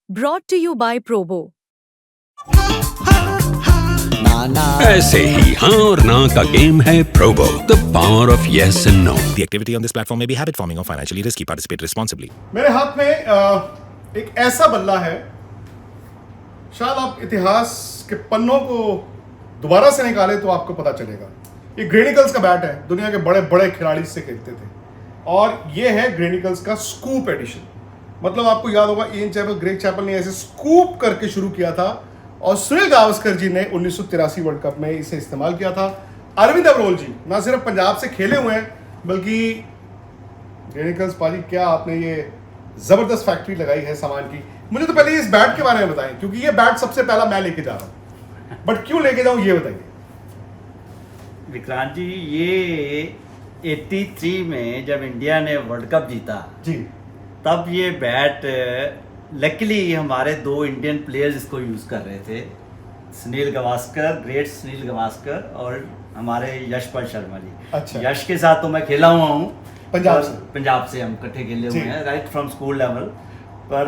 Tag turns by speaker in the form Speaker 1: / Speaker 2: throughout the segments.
Speaker 1: Brought to you by Probo.
Speaker 2: ऐसे ही हाँ और ना का गेम है Probo the power of yes and no.
Speaker 3: The activity on this platform may be habit forming or financially risky. Participate responsibly.
Speaker 4: मेरे हाथ में एक ऐसा बल्ला है, शायद आप इतिहास के पन्नों को दोबारा से निकाले तो आपको पता चलेगा। ये ग्रेनिकल्स का बैट है, दुनिया के बड़े बड़े खिलाड़ी से खेलते थे, और ये है ग्रेनिकल्स का स्कूप एडिशन। मतलब आपको याद होगा इयन चैपल, ग्रेग चैपल ने ऐसे स्कूप करके शुरू किया था, और सुनील गावस्कर जी ने 1983 वर्ल्ड कप में इसे इस्तेमाल किया था। अरविंद अग्रवाल जी ना सिर्फ पंजाब से खेले हुए हैं, बल्कि ग्रेनिकल्स पाजी क्या आपने ये जबरदस्त फैक्ट्री लगाई है सामान की। मुझे तो पहले इस बैट के बारे में बताएं, क्योंकि ये बैट सबसे पहला मैं लेके जा रहा हूँ, बट क्यों लेके जाऊँ ये बताइए।
Speaker 5: विक्रांत जी, ये 83 में जब इंडिया ने वर्ल्ड कप जीता
Speaker 4: जी,
Speaker 5: तब ये बैट लकीली हमारे दो इंडियन प्लेयर्स इसको यूज़ कर रहे थे, सुनील गावस्कर, ग्रेट सुनील गावस्कर, और हमारे यशपाल शर्मा जी।
Speaker 4: अच्छा।
Speaker 5: यश के साथ तो मैं खेला हुआ हूँ,
Speaker 4: पंजाब से
Speaker 5: हम इकट्ठे खेले
Speaker 4: जी।
Speaker 5: हुए हैं, राइट फ्रॉम स्कूल लेवल। पर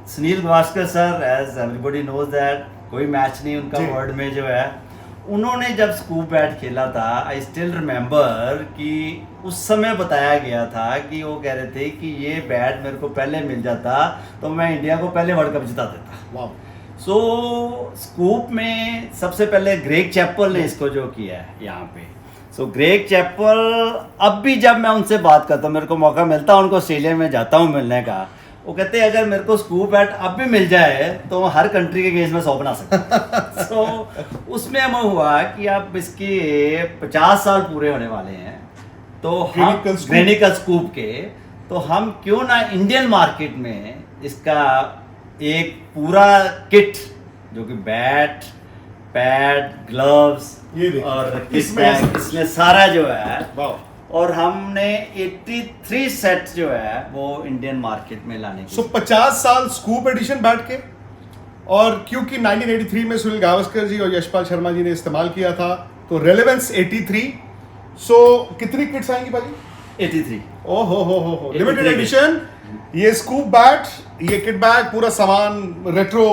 Speaker 5: Sunil Gavaskar sir, as everybody knows that, कोई मैच नहीं उनका
Speaker 4: जी।
Speaker 5: वर्ल्ड में जो है। उन्होंने जब स्कूप बैट खेला था, आई स्टिल रिमेंबर कि उस समय बताया गया था कि वो कह रहे थे कि ये बैट मेरे को पहले मिल जाता तो मैं इंडिया को पहले वर्ल्ड कप जिता देता।
Speaker 4: वाह।
Speaker 5: सो स्कूप में सबसे पहले ग्रेग चैपल ने इसको जो किया है यहाँ पे। सो ग्रेग चैपल, अब भी जब मैं उनसे बात करता हूँ, मेरे को मौका मिलता है उनको ऑस्ट्रेलिया में जाता हूँ मिलने का, वो कहते हैं अगर मेरे को स्कूप बैट अब भी मिल जाए तो हर कंट्री के गेम्स में 100 बना सकते। सो उसमें हमें हुआ कि अब इसके 50 साल पूरे होने वाले हैं, तो हम ग्रेनिकल स्कूप के, तो हम क्यों ना इंडियन मार्केट में इसका एक पूरा किट, जो कि बैट, पैड, ग्लव्स और इसमें सारा जो है, और हमने 83 सेट जो है वो इंडियन मार्केट में लाने की।
Speaker 4: 50 साल स्कूप एडिशन बैट के, और क्योंकि 1983 में सुनील गावस्कर जी और यशपाल शर्मा जी ने इस्तेमाल किया था, तो रेलेवेंस 83। सो कितनी किट्स आएंगी भाई?
Speaker 5: 83।
Speaker 4: ओहो लिमिटेड एडिशन, ये स्कूप बैट, ये किट बैग, पूरा सामान, रेट्रो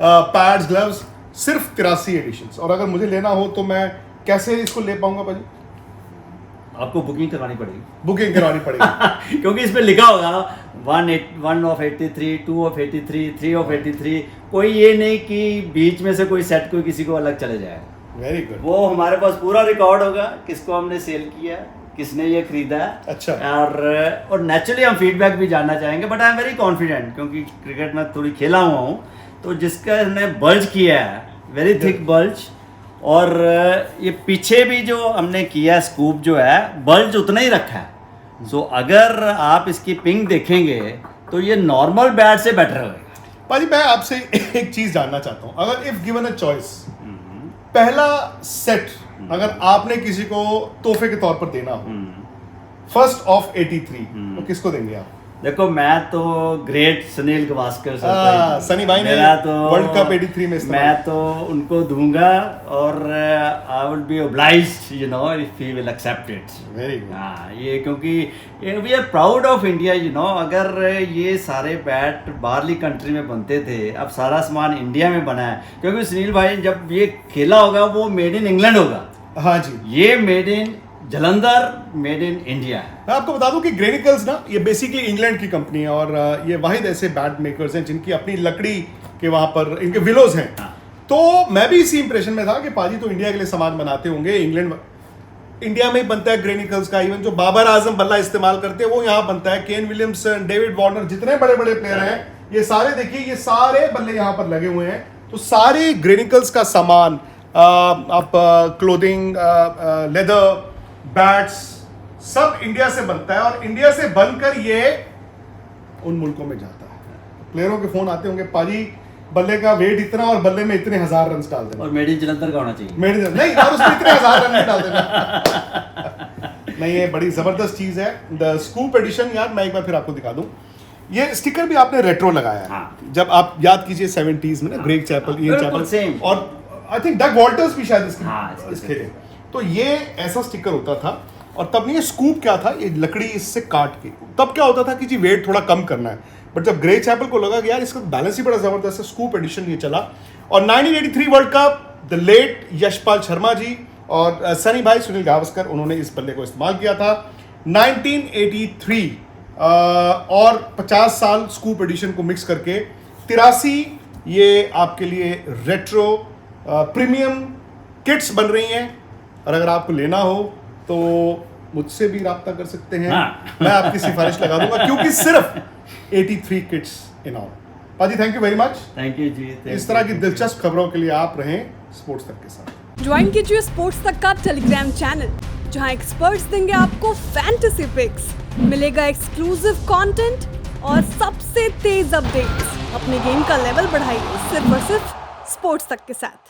Speaker 4: पैड्स, ग्लव्स, सिर्फ 83 एडिशंस। और अगर मुझे लेना हो तो मैं कैसे इसको ले पाऊंगा भाई?
Speaker 5: आपको बुकिंग करवानी पड़ेगी।
Speaker 4: बुकिंग करवानी पड़ेगी
Speaker 5: क्योंकि इसमें लिखा होगा 1 of 83, 2 of 83, 3 of 83। कोई ये नहीं कि बीच में से कोई सेट कोई किसी को अलग चले जाए।
Speaker 4: Very good.
Speaker 5: वो हमारे पास पूरा रिकॉर्ड होगा, किसको हमने सेल किया, किसने ये खरीदा है।
Speaker 4: अच्छा।
Speaker 5: और नेचुरली हम फीडबैक भी जानना चाहेंगे, but I am very confident, क्योंकि क्रिकेट में थोड़ी खेला हुआ हूँ, तो जिसका ने बल्ज किया है, वेरी थिक बल्ज, और ये पीछे भी जो हमने किया स्कूप जो है, बल्ज उतना ही रखा है। सो अगर आप इसकी पिंग देखेंगे तो ये नॉर्मल बैट से बेटर होगा।
Speaker 4: पाजी, मैं आपसे एक चीज जानना चाहता हूँ, अगर इफ गिवन अ चॉइस, पहला सेट अगर आपने किसी को तोहफे के तौर पर देना हो, फर्स्ट ऑफ 83, तो किसको देंगे आप?
Speaker 5: देखो, मैं तो ग्रेट सुनील गावस्कर
Speaker 4: सनी भाई ने वर्ल्ड कप 83 में इस्तेमाल,
Speaker 5: मैं तो उनको दूंगा, और I will be obliged, you know, if he will accept it.
Speaker 4: Very good.
Speaker 5: हाँ, ये क्योंकि we are proud of India, you know. अगर ये सारे बैट बाहरली कंट्री में बनते थे, अब सारा सामान इंडिया में बना है, क्योंकि सुनील भाई जब ये खेला होगा वो मेड इन इंग्लैंड होगा।
Speaker 4: हाँ जी,
Speaker 5: ये made in Jalandhar, made in India है।
Speaker 4: मैं आपको बता दूं कि ग्रेनिकल्स ना, ये बेसिकली इंग्लैंड की कंपनी है, और ये वाहिद ऐसे बैट मेकर्स हैं जिनकी अपनी लकड़ी के वहाँ पर इनके विलोज हैं।
Speaker 5: हाँ।
Speaker 4: तो मैं भी इसी इंप्रेशन में था कि पाजी तो इंडिया के लिए सामान बनाते होंगे, इंडिया में ही बनता है ग्रेनिकल्स का। इवन जो बाबर आजम बल्ला इस्तेमाल करते हैं वो यहाँ बनता है। केन विलियमसन, डेविड वार्नर, जितने बड़े बड़े प्लेयर हैं, ये सारे देखिए, ये सारे बल्ले यहाँ पर लगे हुए हैं। तो सारे ग्रेनिकल्स का सामान, आप क्लोथिंग, लेदर, बैट्स, सब इंडिया से बनता है, और इंडिया से बनकर ये उन मुल्कों में जाता है। प्लेयरों के फोन आते होंगे, पाजी बल्ले का वेट इतना और बल्ले में इतने 1000 रन डाल देना,
Speaker 5: और मेड इन जलंधर का होना चाहिए।
Speaker 4: मेड इन नहीं, और उसमें इतने 1000 रन डाल देना। नहीं, ये बड़ी जबरदस्त चीज है, द स्कूप एडिशन। यार मैं एक बार फिर आपको दिखा दूं, ये स्टिकर भी आपने रेट्रो लगाया है।
Speaker 5: हाँ।
Speaker 4: जब आप याद कीजिए 70s में ना, Greg Chappell, Ian Chappell,
Speaker 5: same,
Speaker 4: और आई थिंक डग वॉल्टर्स भी शायद
Speaker 5: हाँ,
Speaker 4: इसके थे। तो ये ऐसा स्टिकर होता था, और तब नहीं, ये स्कूप क्या था, ये लकड़ी इससे काट के, तब क्या होता था कि जी वेट थोड़ा कम करना है, बट जब ग्रे चैपल को लगा कि यार इसका बैलेंस ही बड़ा जबरदस्त है, स्कूप एडिशन ये चला। और 1983 World Cup, the late Yashpal Sharma ji और सनी भाई सुनील गावस्कर, उन्होंने इस बल्ले को इस्तेमाल किया था। 1983 और 50 साल स्कूप एडिशन को मिक्स करके 83 ये आपके लिए रेट्रो प्रीमियम किट्स बन रही हैं। और अगर आपको लेना हो तो मुझसे भी राब्ता कर सकते हैं, मैं आपकी सिफारिश लगा दूंगा, क्योंकि सिर्फ 83 किट्स इन ऑल। पाजी thank you very much,
Speaker 5: thank you जी।
Speaker 4: इस तरह की दिलचस्प खबरों के लिए आप रहें स्पोर्ट्स तक के साथ।
Speaker 1: ज्वाइन कीजिए स्पोर्ट्स तक का टेलीग्राम चैनल, जहां एक्सपर्ट्स देंगे आपको फैंटेसी पिक्स, मिलेगा एक्सक्लूसिव कंटेंट और सबसे तेज अपडेट्स। अपने गेम का लेवल बढ़ाइए सिर्फ और सिर्फ स्पोर्ट्स तक के साथ।